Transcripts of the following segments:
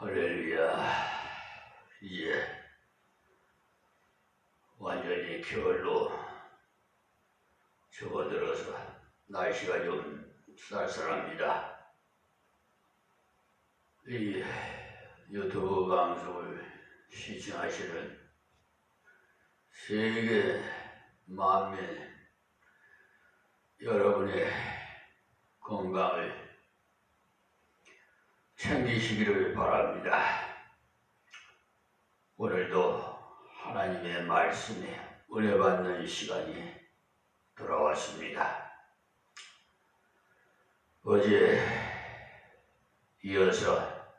할렐루야. 이제 완전히 겨울로 접어들어서 날씨가 좀 쌀쌀합니다. 이 유튜브 방송을 시청하시는 세계 만민 여러분의 건강을 챙기시기를 바랍니다. 오늘도 하나님의 말씀에 은혜 받는 시간이 돌아왔습니다. 어제 이어서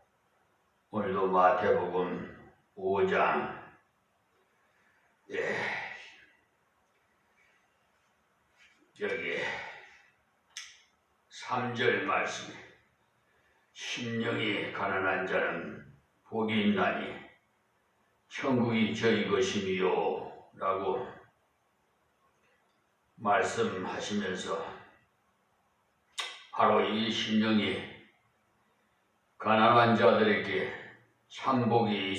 오늘도 마태복음 5장 여기 3절 말씀에 심령이 가난한 자는 복이 있나니 천국이 저희 것이니요 라고 말씀하시면서 바로 이 심령이 가난한 자들에게 참복이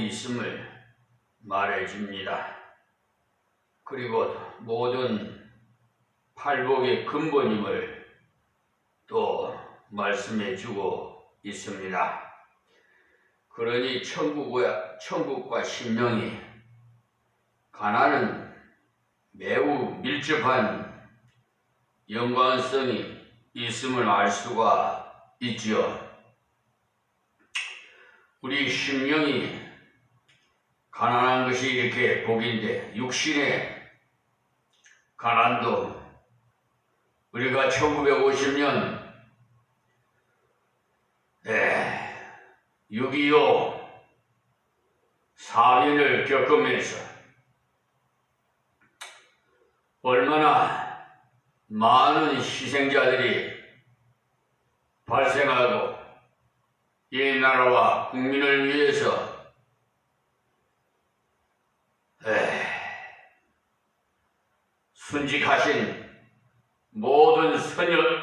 있음을 말해줍니다. 그리고 모든 팔복의 근본임을 또 말씀해주고 있습니다. 그러니 천국과 심령이 가난은 매우 밀접한 연관성이 있음을 알 수가 있지요. 우리 심령이 가난한 것이 이렇게 복인데 육신의 가난도 우리가 1950년 6.25 사변을 겪으면서 얼마나 많은 희생자들이 발생하고 이 나라와 국민을 위해서 순직하신 모든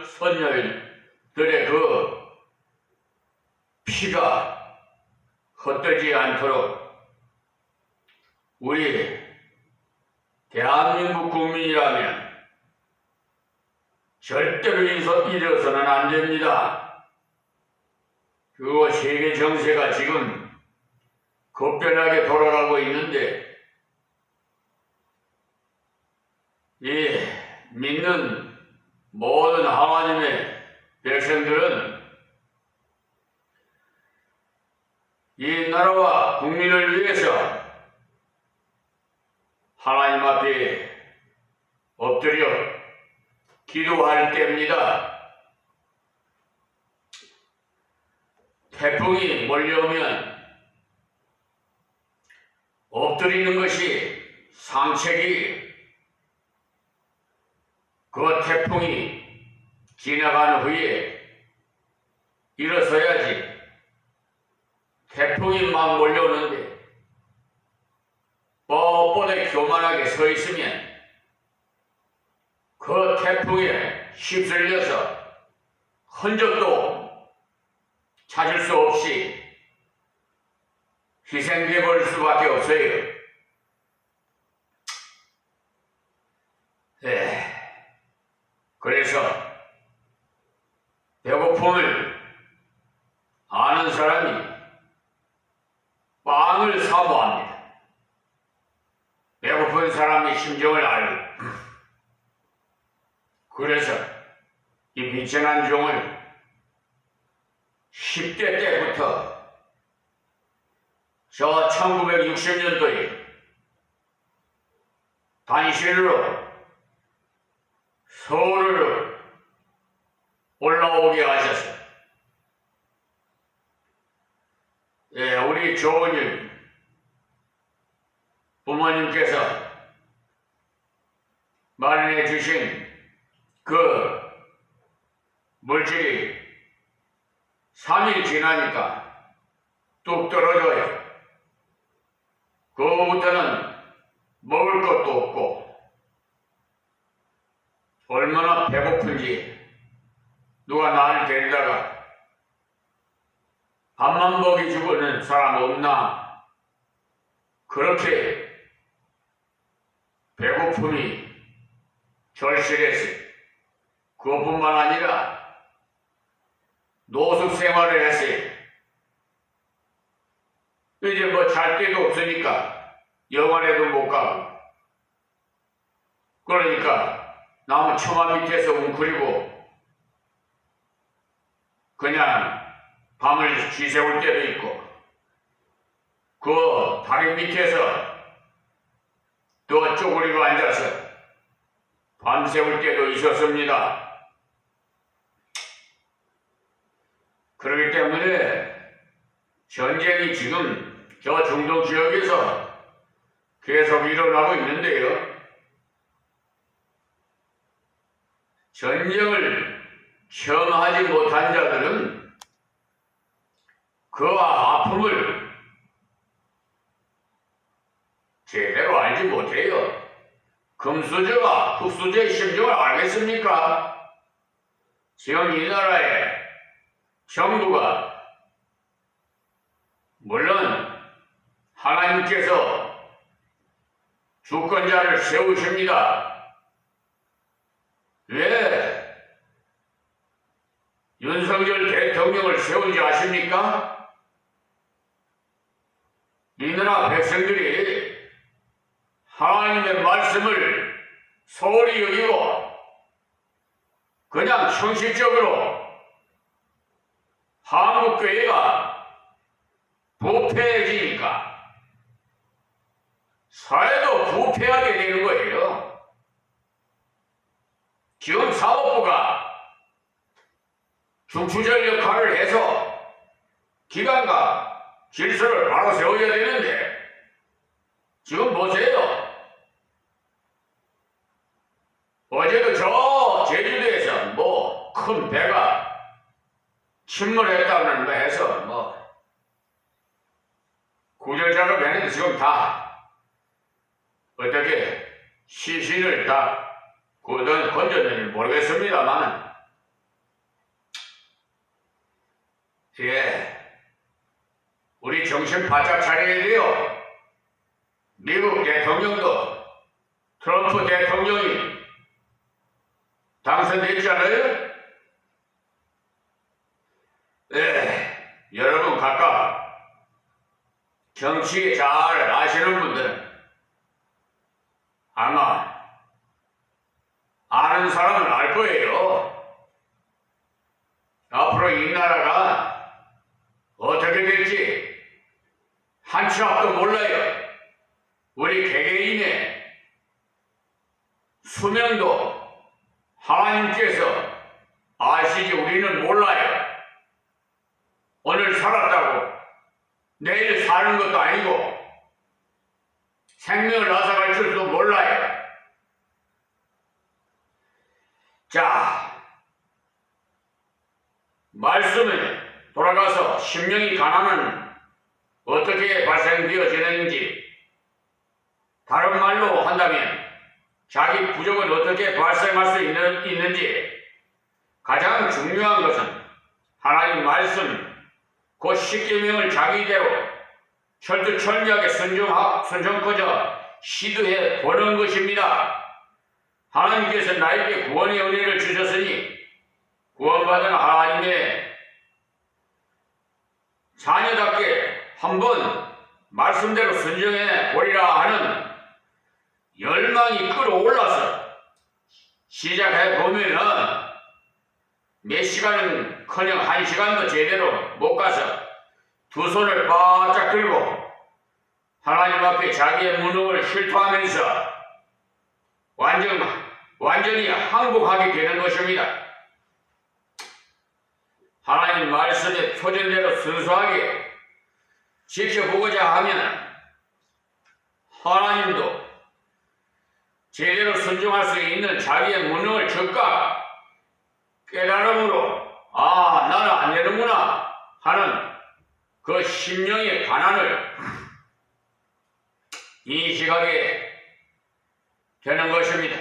선열들의 그 피가 헛되지 않도록 우리 대한민국 국민이라면 절대로 잊어서는 안 됩니다. 그리고 세계 정세가 지금 급변하게 돌아가고 있는데 이 믿는 모든 하나님의 백성들은 이 나라와 국민을 위해서 하나님 앞에 엎드려 기도할 때입니다. 태풍이 몰려오면 엎드리는 것이 상책이 그 태풍이 지나간 후에 일어서야지. 태풍이 막 몰려오는데 뻣뻣하게 교만하게 서 있으면 그 태풍에 휩쓸려서 흔적도 찾을 수 없이 희생돼 버릴 수밖에 없어요. 그래서 배고픔을 아는 사람이 빵을 사모합니다. 배고픈 사람의 심정을 알고 그래서 이 비천한 종을 10대 때부터 저 1960년도에 단실로 서울을 올라오게 하셨어요. 우리 조은일 부모님께서 마련해 주신 그 물질이 3일 지나니까 뚝 떨어져요. 그거부터는 먹을 것도 없고 얼마나 배고픈지 누가 나를 데리다가 밥만 먹이 주고는 사람 없나? 그렇게 배고픔이 절실했어요. 그것뿐만 아니라 노숙 생활을 했어요. 이제 뭐 잘 데도 없으니까 영화에도 못 가고, 그러니까 나무 처마 밑에서 웅크리고 그냥 밤을 지새울 때도 있고, 그 다리 밑에서 또 쪼그리고 앉아서 밤새울 때도 있었습니다. 그렇기 때문에 전쟁이 지금 저 중동 지역에서 계속 일어나고 있는데요. 전쟁을 경험하지 못한 자들은 그와 아픔을 제대로 알지 못해요. 금수저가 흙수저의 심정을 알겠습니까? 지금 이 나라의 정부가 물론 하나님께서 주권자를 세우십니다. 왜 윤석열 대통령을 세운지 아십니까? 이 나라 백성들이 하나님의 말씀을 소홀히 여기고 그냥 형식적으로 한국교회가 부패해지니까 사회도 부패하게 되는 거예요. 지금 사법부가 중추적 역할을 해서 기관과 질서를 바로 세워야 되는데 지금 보세요. 어제도 저 제주도에서 뭐 큰 배가 침몰했다는 거 해서 구조 작업했는데 지금 다 어떻게 시신을 다 건졌는지 모르겠습니다만, 우리 정신 바짝 차려야 돼요. 미국 대통령도 트럼프 대통령이 당선됐잖아요. 여러분 각각 정치 잘 아시는 분들은 아마 아는 사람은 알 거예요. 앞으로 이 나라가 어떻게 될지 한 치 앞도 몰라요. 우리 개개인의 수명도 하나님께서 아시지 우리는 몰라요. 오늘 살았다고 내일 사는 것도 아니고 생명을 앗아갈 줄도 몰라요. 자, 말씀에 돌아가서 심령이 가난은 어떻게 발생되어지는지, 다른 말로 한다면 자기 부족은 어떻게 발생할 수 있는지 가장 중요한 것은 하나님 말씀, 그 십계명을 자기대로 철두철미하게 순종하고자 시도해 보는 것입니다. 하나님께서 나에게 구원의 은혜를 주셨으니 구원받은 하나님의 자녀답게 한번 말씀대로 순종해 보리라 하는 열망이 끌어올라서 시작해 보면은 몇 시간은커녕 한 시간도 제대로 못 가서 두 손을 바짝 들고 하나님 앞에 자기의 무능을 실토하면서 완전히 항복하게 되는 것입니다. 하나님 말씀의 표준대로 순수하게 지켜보고자 하면 하나님도 제대로 순종할 수 있는 자기의 무능을 즉각 깨달음으로 나는 안 되는구나 하는 그 심령의 가난을 인식하게 되는 것입니다.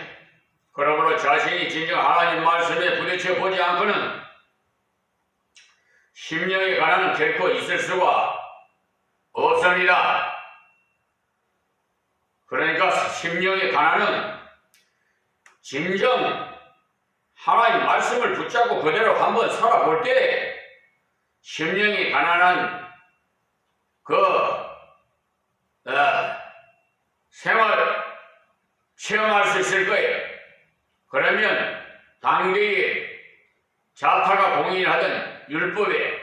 그러므로 자신이 진정 하나님 말씀에 부딪혀 보지 않고는 심령에 관한은 결코 있을 수가 없습니다. 그러니까 심령에 관한은 진정 하나님 말씀을 붙잡고 그대로 한번 살아볼 때 심령이 가난한 생활 체험할 수 있을 거예요. 그러면 당대에 자타가 공인하던 율법에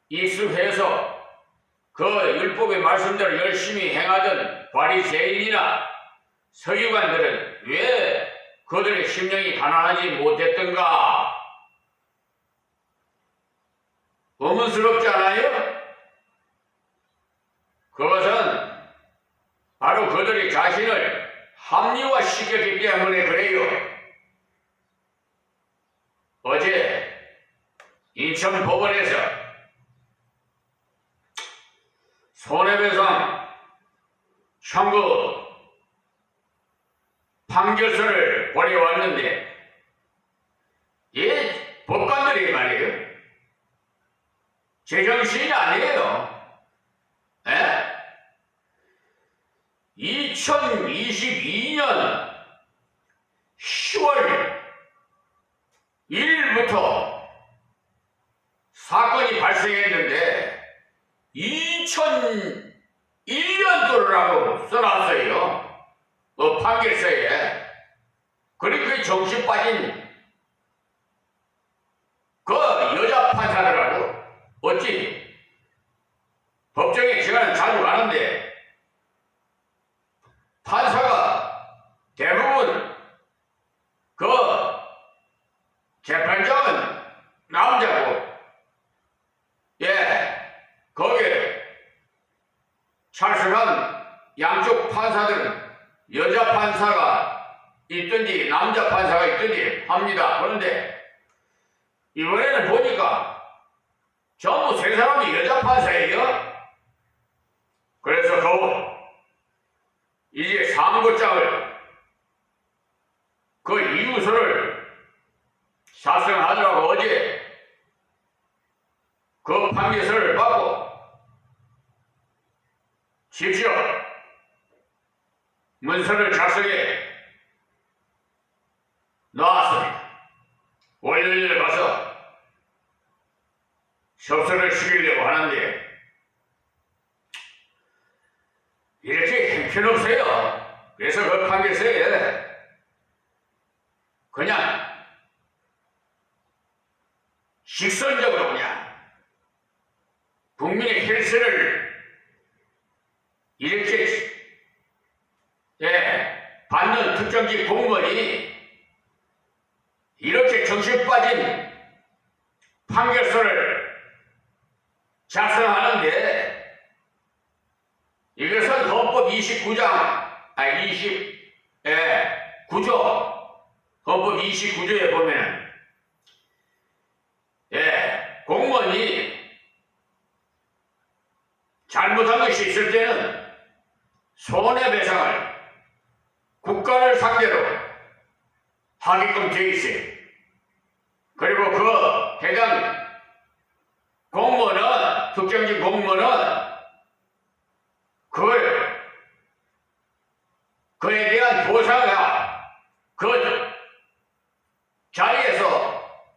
익숙해서 그 율법의 말씀대로 열심히 행하던 바리새인이나 서기관들은 왜 그들의 심령이 가난하지 못했던가? 의문스럽지 않아요? 그것은 바로 그들이 자신을 합리화시켰기 때문에 그래요. 어제 인천법원에서 손해배상 청구 판결서를 보내왔는데 이 법관들이 말이에요. 제정신이 아니에요. 2022년 10월 1일부터 사건이 발생했는데 2001년도라고 써놨어요. 판결서에. 그러니까 정신 빠진 그 여자 판사들하고 어찌 법정에 제가 자주 가는데 판사가 대부분 그 재판장은 남자고 거기에 찬성한 양쪽 판사들은 여자 판사가 있든지 남자 판사가 있든지 합니다. 그런데 이번에는 보니까 전부 세 사람이 여자 판사예요. 그래서 이제 상고장을 그 이유서를 작성하더라고. 어제 그 판결서를 받고 십시오 문서를 작성해 나왔습니다. 월요일에 가서 접수를 시키려고 하는데 이렇게 형편없어요. 그래서 그 판결서에 그냥 직선적으로 그냥 국민의 혈세를 이렇게 받는 특정직 공무원이 이렇게 정신 빠진 판결서를 작성하는데 이것은 헌법 9조 헌법 29조에 보면은 공무원이 잘못한 것이 있을 때는 손해배상을 국가를 상대로 하게끔 되어 있어요. 그리고 그 해당 공무원은 특정직 공무원은 그에 대한 보상을 그 자리에서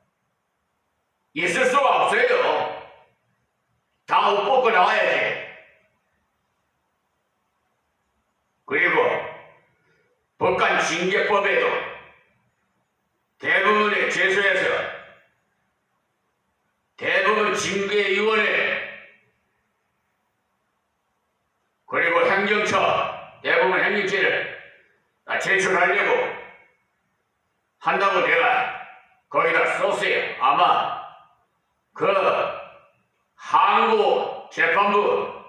있을 수가 없어요. 다 옷 벗고 나와야지. 그리고 법관징계법에도 대부분의 제소에서 대부분 징계위원회 그리고 행정처 대부분 행정처를 제출하려고 한다고 내가 거기다 썼어요. 아마 그 항고 재판부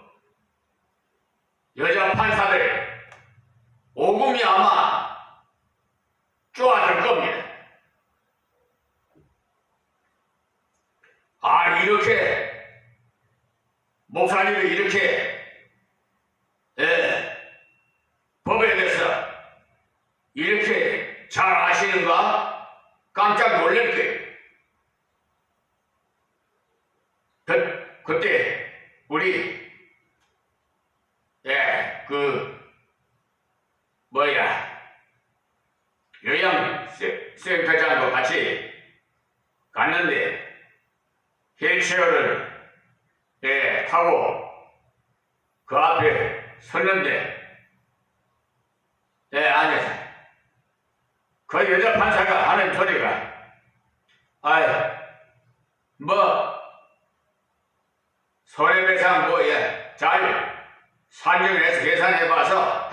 여자 판사들 오금이 아마 쪼아들 겁니다. 이렇게 목사님이 이렇게 법에 대해서 이렇게 잘 아시는가? 깜짝 놀랄 거예요. 그때 우리 요양센터장도 같이 갔는데 휠체어를 타고 그 앞에 섰는데 앉아서 그 여자 판사가 하는 소리가 손해배상 잘 산정을 해서 계산해봐서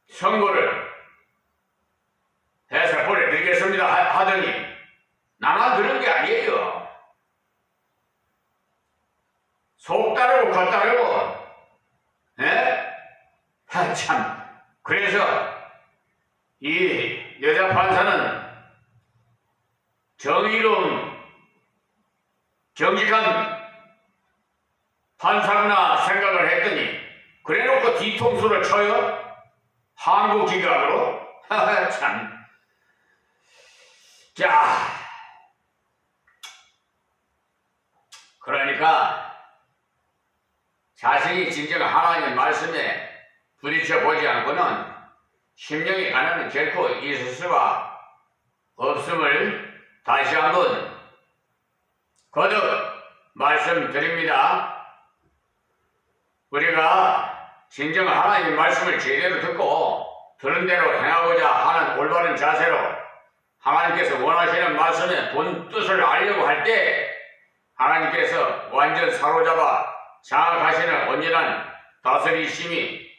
선고를 해서 보내드리겠습니다 하더니 나만 그런 게 아니에요. 속 따르고 겉 따르고 참. 그래서 이 여자 판사는 정의로운 정직한 판사구나 생각을 했더니 그래놓고 뒤통수를 쳐요? 한국 기각으로? 참. 자, 그러니까 자신이 진정 하나님 말씀에 부딪혀 보지 않고는 심령의 가난은 결코 있을 수가 없음을 다시 한번 거듭 말씀드립니다. 우리가 진정 하나님의 말씀을 제대로 듣고 들은 대로 행하고자 하는 올바른 자세로 하나님께서 원하시는 말씀의 본 뜻을 알려고 할 때 하나님께서 완전 사로잡아 장악하시는 온전한 다스리심이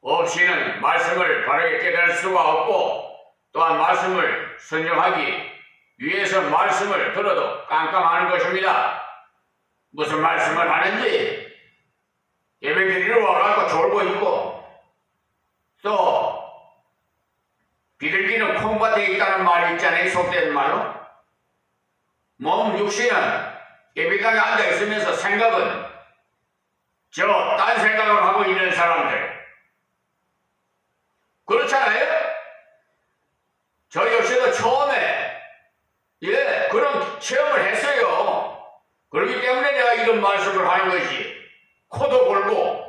없이는 말씀을 바르게 깨달을 수가 없고, 또한 말씀을 순종하기 위해서 말씀을 들어도 깜깜하는 것입니다. 무슨 말씀을 하는지 예배드리러 와갖고 졸고 있고, 또 비둘기는 콩밭에 있다는 말이 있잖아요. 속된 말로. 몸 육신은 예배당에 앉아있으면서 생각은 딴 생각을 하고 있는 사람들, 그렇잖아요? 저 역시도 처음에 그런 체험을 했어요. 그렇기 때문에 내가 이런 말씀을 하는 것이, 코도 골고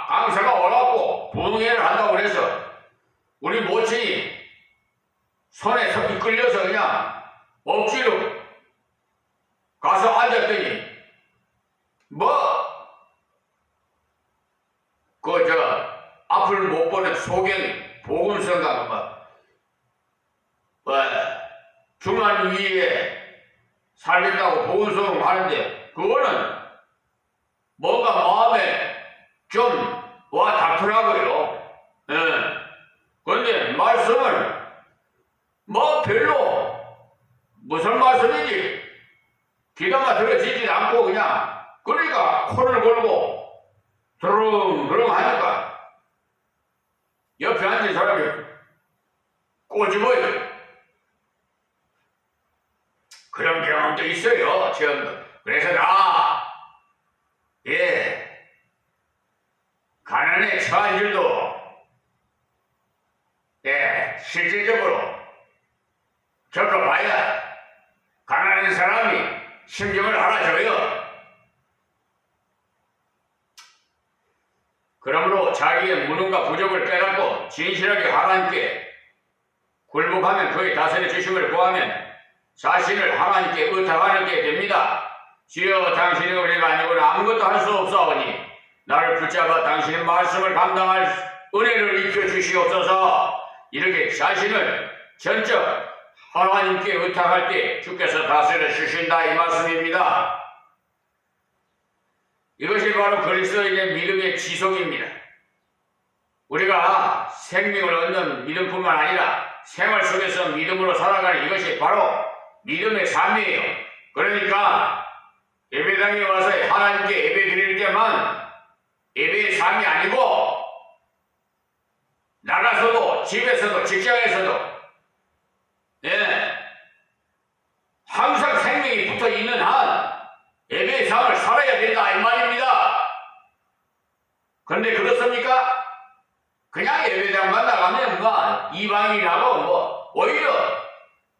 강사가 와갖고 부흥회를 한다고 그래서 우리 모친이 손에 이끌려서 그냥 억지로 가서 앉았더니 앞을 못 보는 소경 복음성가 중한 위에 살겠다고 복음성 하는데, 그거는 뭔가 마음에 좀 와 닿더라고요. 그런데 말씀을 별로 무슨 말씀인지 귀담아 들어지지 않고 그냥, 그러니까 코를 골고 드렁드렁 하니까 옆에 앉은 사람이 꼬집어요. 그런 경험도 있어요. 체험도. 그래서 가난에 처한 줄도 실질적으로 겪어봐야 가난한 사람이 심정을 알아줘요. 그러므로 자기의 무능과 부족을 깨닫고 진실하게 하나님께 굴복하면 그의 다스려 주심을 구하면 자신을 하나님께 의탁하는 게 됩니다. 주여, 당신이 우리가 아니고는 아무것도 할 수 없사오니 나를 붙잡아 당신의 말씀을 감당할 은혜를 입혀 주시옵소서. 이렇게 자신을 전적 하나님께 의탁할 때 주께서 다스려 주신다, 이 말씀입니다. 이것이 바로 그리스도인의 믿음의 지속입니다. 우리가 생명을 얻는 믿음뿐만 아니라 생활 속에서 믿음으로 살아가는 이것이 바로 믿음의 삶이에요. 그러니까 예배당에 와서 하나님께 예배 드릴 때만 예배의 삶이 아니고, 나가서도 집에서도 직장에서도 항상 생명이 붙어 있는 한 예배의 삶을 살아야 된다, 이 말입니다. 그런데 그렇습니까? 그냥 예배당만 나가면 뭐 이방인하고 뭐 오히려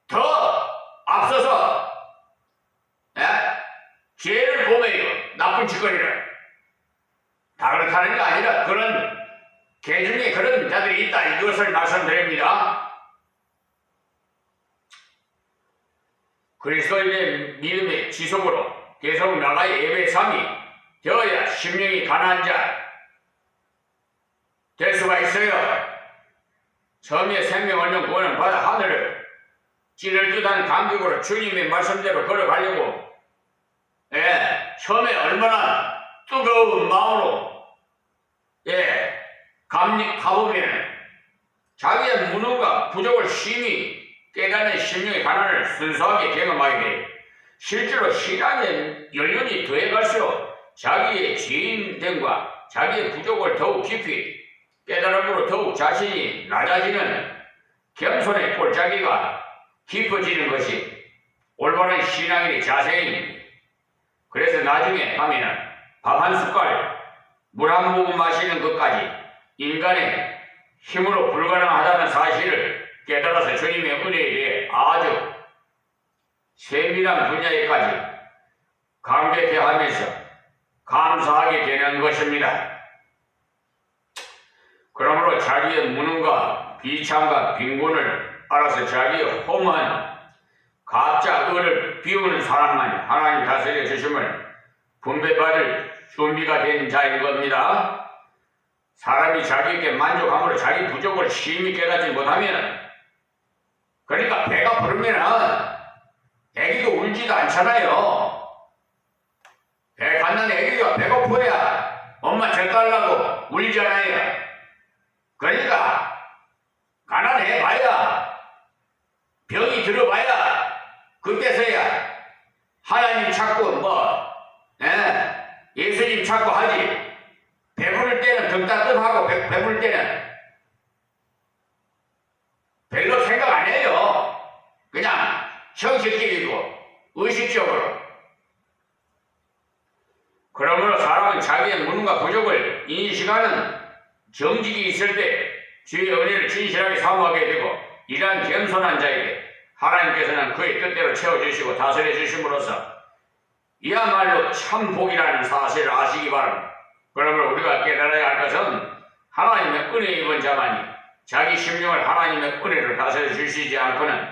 더 앞서서 죄를 범해요. 나쁜 짓거리를. 다 그렇다는 게 아니라 그런 개 중에 그런 자들이 있다, 이것을 말씀드립니다. 그리스도인의 믿음의 지속으로 계속 나가 예배 삶이 되어야 심령이 가난한 자 될 수가 있어요. 처음에 생명 얻는 구원은 받아 하늘을 찌를 듯한 감격으로 주님의 말씀대로 걸어가려고 처음에 얼마나 뜨거운 마음으로 가보면 자기의 무능과 부족을 심히 깨닫는 심령의 가난을 순수하게 경험하게 돼요. 실제로 신앙의 연륜이 더해갈수록 자기의 죄인됨과 자기의 부족을 더욱 깊이 깨달음으로 더욱 자신이 낮아지는 겸손의 골짜기가 깊어지는 것이 올바른 신앙인의 자세입니다. 그래서 나중에 가면은 밥 한 숟갈, 물 한 모금 마시는 것까지 인간의 힘으로 불가능하다는 사실을 깨달아서 주님의 은혜에 대해 아주 세밀한 분야에까지 감격해하면서 감사하게 되는 것입니다. 그러므로 자기의 무능과 비참과 빈곤을 알아서 자기의 험한 가짜 의를 비우는 사람만이 하나님 다스려 주심을 분배받을 준비가 된 자인 겁니다. 사람이 자기에게 만족함으로 자기 부족을 심히 깨닫지 못하면, 그러니까 배가 부르면은 애기도 울지도 않잖아요. 배 갖는 애기가 배고파야 엄마 젖 달라고 울잖아요. 그러니까 가난해봐야, 병이 들어봐야 그때서야 하나님 찾고 예수님 찾고 하지. 배부를 때는 등 따뜻하고 배부를 때는 별로 생각 안 해요. 그냥 형식적이고 의식적으로. 그러므로 사람은 자기의 무능과 부족을 인식하는 정직이 있을 때 주의 은혜를 진실하게 사모하게 되고, 이러한 겸손한 자에게 하나님께서는 그의 뜻대로 채워주시고 다스려 주심으로써 이야말로 참 복이라는 사실을 아시기 바랍니다. 그러므로 우리가 깨달아야 할 것은 하나님의 은혜 입은 자만이 자기 심령을 하나님의 은혜로 다스려 주시지 않고는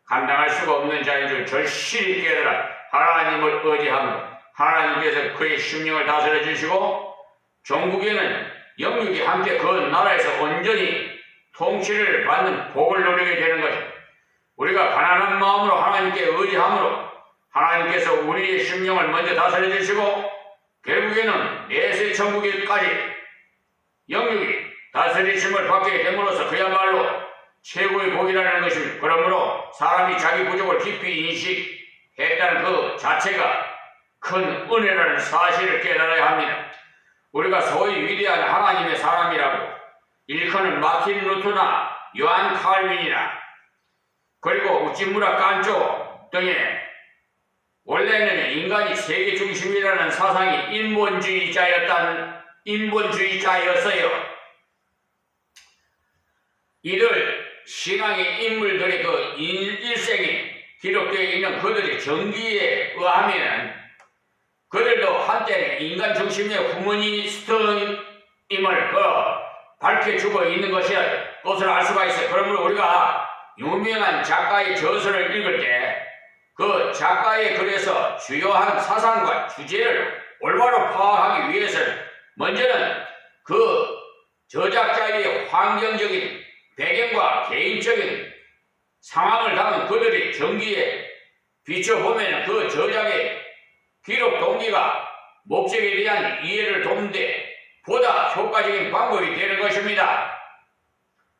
감당할 수가 없는 자인 줄 절실히 깨달아 하나님을 의지하며 하나님께서 그의 심령을 다스려 주시고 종국에는 영육이 함께 그 나라에서 온전히 통치를 받는 복을 누리게 되는 것입니다. 우리가 가난한 마음으로 하나님께 의지함으로 하나님께서 우리의 심령을 먼저 다스려 주시고 결국에는 내세 천국에까지 영육이 다스리심을 받게 됨으로써 그야말로 최고의 복이라는 것입니다. 그러므로 사람이 자기 부족을 깊이 인식했다는 그 자체가 큰 은혜라는 사실을 깨달아야 합니다. 우리가 소위 위대한 하나님의 사람이라고 일컫는 마틴 루터나 요한 칼빈이나 그리고 우찌무라 깐조 등의 원래는 인간이 세계 중심이라는 사상이 인본주의자였어요. 이들 신앙의 인물들의 그 일생이 기록되어 있는 그들의 정기에 의하면 그들도 한때는 인간 중심의 후머니스트임을 밝혀주고 있는 것을 알 수가 있어요. 그러므로 우리가 유명한 작가의 저서를 읽을 때 그 작가의 글에서 주요한 사상과 주제를 올바로 파악하기 위해서는 먼저는 그 저작자의 환경적인 배경과 개인적인 상황을 담은 그들의 전기에 비춰보면 그 저작의 기록 동기가 목적에 대한 이해를 돕는데 보다 효과적인 방법이 되는 것입니다.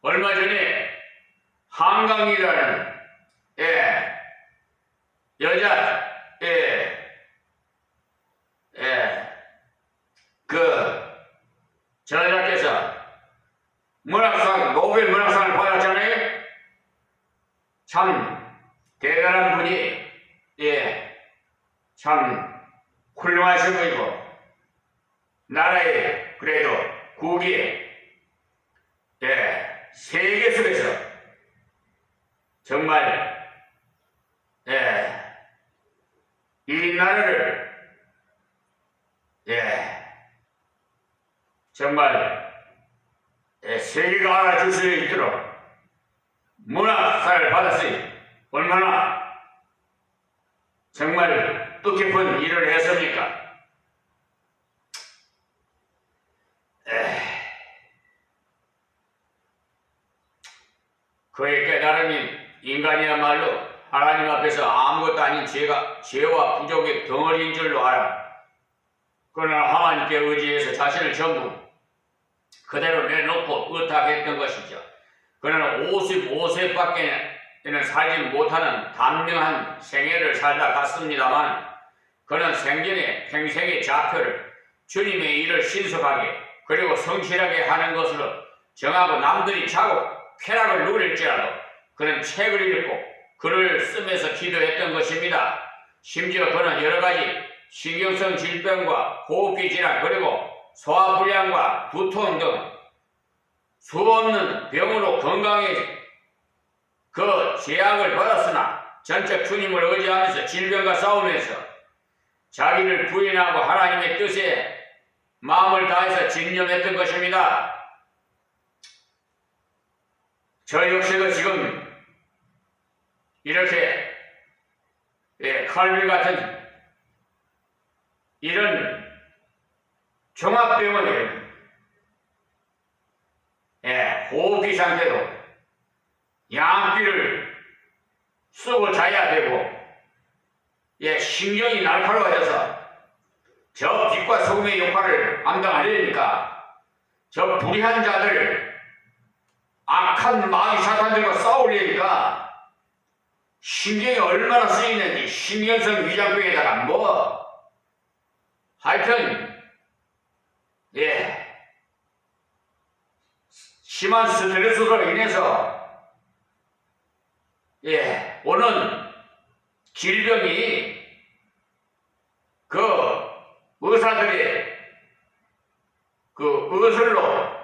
얼마 전에 한강이라는 여자 그 저자께서 노벨 문학상을 받았잖아요. 참 대단한 분이 참 훌륭하신 분이고 나라에 그래도 국위에 세계 속에서 정말 이 나라를 정말 세계가 알아줄 수 있도록 문화사를 받았으니 얼마나 정말 뜻깊은 일을 했습니까? 그의 깨달음이 인간이야말로 하나님 앞에서 아무것도 아닌 죄와 부족의 덩어리인 줄로 알아. 그러나 하나님께 의지해서 자신을 전부 그대로 내놓고 의탁했던 것이죠. 그는 55세밖에는 살지 못하는 단명한 생애를 살다 갔습니다만 그는 생전에 평생의 좌표를 주님의 일을 신속하게 그리고 성실하게 하는 것으로 정하고 남들이 자고 쾌락을 누릴지라도 그는 책을 읽고 글을 쓰면서 기도했던 것입니다. 심지어 그는 여러가지 신경성 질병과 호흡기 질환 그리고 소화불량과 두통 등 수없는 병으로 건강에 그 제약을 받았으나 전적 주님을 의지하면서 질병과 싸우면서 자기를 부인하고 하나님의 뜻에 마음을 다해서 진념했던 것입니다. 저 역시도 지금 이렇게 칼빌 같은 이런 종합병원에 호흡기 상태로 양귀를 쓰고 자야 되고 신경이 날카로워져서 저 빛과 소금의 역할을 감당하려니까 저 불의한 자들 악한 마귀 사탄들과 싸우려니까 신경이 얼마나 쓰이는지 신경성 위장병에다가 하여튼 심한 스트레스로 인해서 오는 질병이 그 의사들의 그 의술로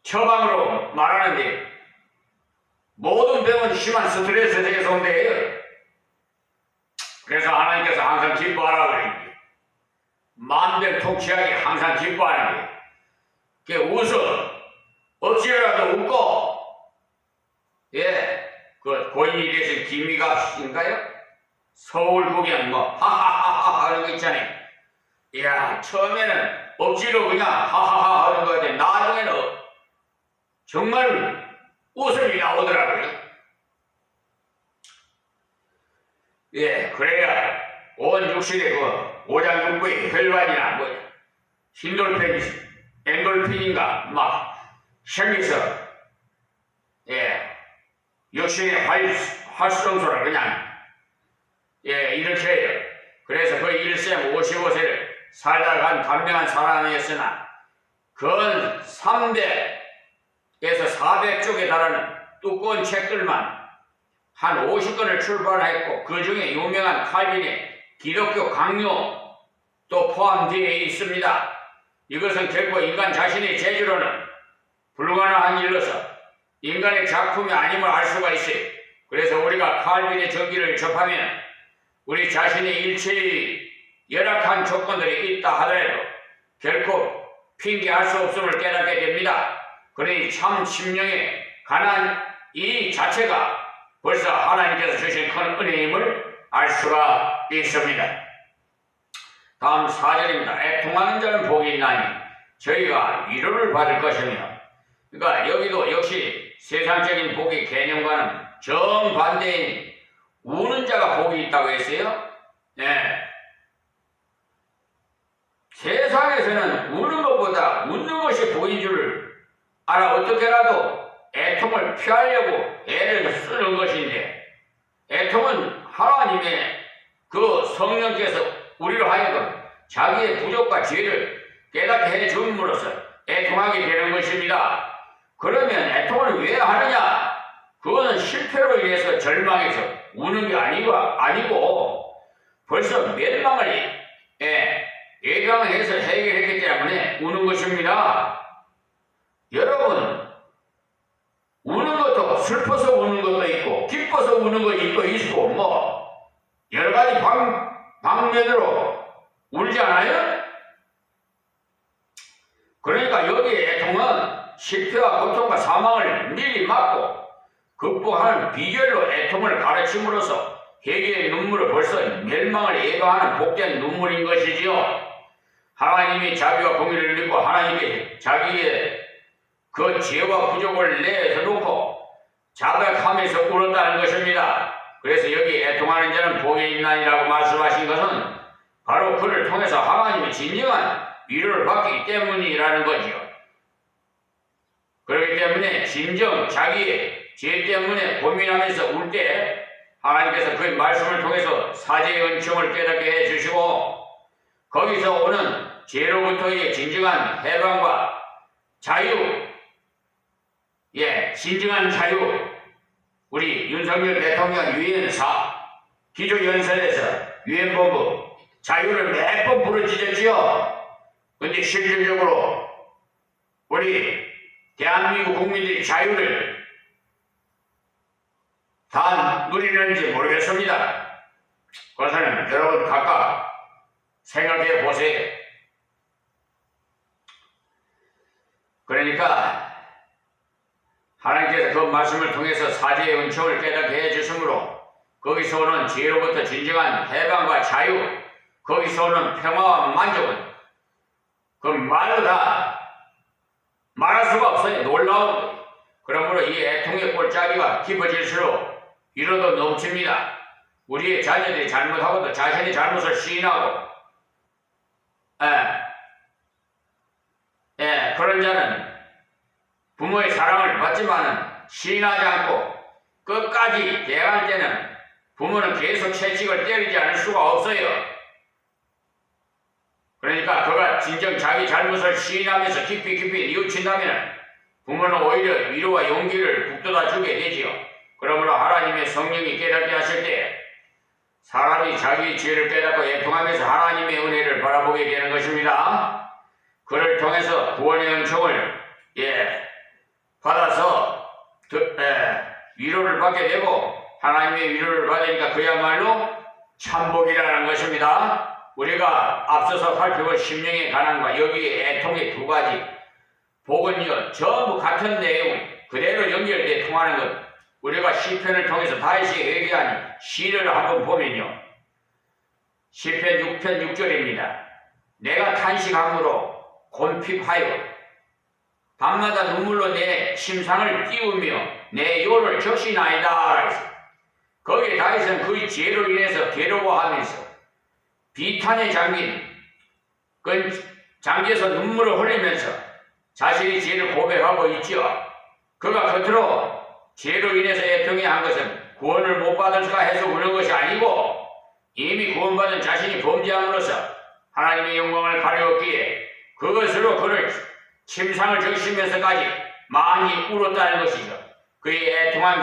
처방으로 말하는데 모든 병은 심한 스트레스 속에서 온대요. 그래서 하나님께서 항상 기뻐하라 그러니 만병통치하게 항상 기뻐하는 게 웃어 억지로라도 웃고 그 고인이 되신 김미갑인가요? 서울 구경 하하하하 하는 거 있잖아요. 이야 처음에는 억지로 그냥 하하하 하는 거 같아. 나중에는 정말 웃음이 나오더라고요. 그래야 온 육신의 그 오장육부의 혈관이나 힌돌핀, 엔돌핀인가 막 생겨서 육신의 활성소를 그냥 이렇게 해요. 그래서 그 일생 55세를 살다 간 단명한 사람이었으나 근 300에서 400쪽에 달하는 두꺼운 책들만 한 50권을 출판했고 그 중에 유명한 칼빈의 기독교 강요도 포함되어 있습니다. 이것은 결코 인간 자신의 재주로는 불가능한 일로서 인간의 작품이 아님을 알 수가 있어요. 그래서 우리가 칼빈의 전기를 접하면 우리 자신의 일체의 열악한 조건들이 있다 하더라도 결코 핑계할 수 없음을 깨닫게 됩니다. 그러니 참 심령에 관한 이 자체가 벌써 하나님께서 주신 큰 은혜임을 알 수가 있습니다. 다음 4절입니다. 애통하는 자는 복이 있나니 저희가 위로를 받을 것이며, 그러니까 여기도 역시 세상적인 복의 개념과는 정반대인 우는 자가 복이 있다고 했어요. 세상에서는 우는 것보다 웃는 것이 복인 줄 알아 어떻게라도 애통을 피하려고 애를 쓰는 것인데, 애통은 하나님의 그 성령께서 우리로 하여금 자기의 부족과 죄를 깨닫게 해줌으로써 애통하게 되는 것입니다. 그러면 애통을 왜 하느냐? 그것은 실패로 인해서 절망해서 우는 게 아니고 벌써 멸망을 예방해서 해결했기 때문에 우는 것입니다. 여러분, 슬퍼서 우는 것도 있고 기뻐서 우는 것도 있고 뭐 여러 가지 방면으로 울지 않아요? 그러니까 여기 애통은 실패와 고통과 사망을 미리 막고 극복하는 비결로 애통을 가르침으로써 회개의 눈물을 벌써 멸망을 예방하는 복된 눈물인 것이지요. 하나님이 자비와 공의를 믿고 하나님이 자기의 그 죄와 부족을 내놓고 자백하면서 울었다는 것입니다. 그래서 여기 애통하는 자는 복이 있나니라고 말씀하신 것은 바로 그를 통해서 하나님이 진정한 위로를 받기 때문이라는 거지요. 그렇기 때문에 진정 자기의 죄 때문에 고민하면서 울 때 하나님께서 그 말씀을 통해서 사죄의 은총을 깨닫게 해주시고 거기서 오는 죄로부터의 진정한 해방과 자유, 진정한 자유, 우리 윤석열 대통령 유엔사 기조연설에서 유엔본부 자유를 몇 번 부르짖었지요. 근데 실질적으로 우리 대한민국 국민들이 자유를 다 누리는지 모르겠습니다. 그것은 여러분 각각 생각해 보세요. 그러니까 하나님께서 그 말씀을 통해서 사죄의 은총을 깨닫게 해주시므로 거기서 오는 죄로부터 진정한 해방과 자유, 거기서 오는 평화와 만족은 그 말로 다 말할 수가 없어요. 놀라운 거예요. 그러므로 이 애통의 골짜기가 깊어질수록 위로도 넘칩니다. 우리의 자녀들이 잘못하고도 자신의 잘못을 시인하고 그런 자는 부모의 사랑을 받지만은 시인하지 않고 끝까지 대항할 때는 부모는 계속 채찍을 때리지 않을 수가 없어요. 그러니까 그가 진정 자기 잘못을 시인하면서 깊이 뉘우친다면 부모는 오히려 위로와 용기를 북돋아 주게 되지요. 그러므로 하나님의 성령이 깨닫게 하실 때 사람이 자기 죄를 깨닫고 애통하면서 하나님의 은혜를 바라보게 되는 것입니다. 그를 통해서 구원의 은총을 받아서 위로를 받게 되고 하나님의 위로를 받으니까 그야말로 참복이라는 것입니다. 우리가 앞서서 살펴본 심령의 가난과 여기에 애통의 두 가지 복은요 전부 같은 내용 그대로 연결되어 통하는 것. 우리가 시편을 통해서 다시 회개한 시를 한번 보면요 시편 6편 6절입니다. 내가 탄식함으로 곤핍하여 밤마다 눈물로 내 심상을 띄우며 내 요를 적시나이다. 거기에 다윗은 그 죄로 인해서 괴로워하면서 비탄에 잠긴 그 잠겨서 눈물을 흘리면서 자신의 죄를 고백하고 있지요. 그가 겉으로 죄로 인해서 애통해 한 것은 구원을 못 받을까 해서 우는 것이 아니고 이미 구원받은 자신이 범죄함으로써 하나님의 영광을 가려웠기에 그것으로 그를 침상을 적시면서까지 많이 울었다는 것이죠. 그의 애통한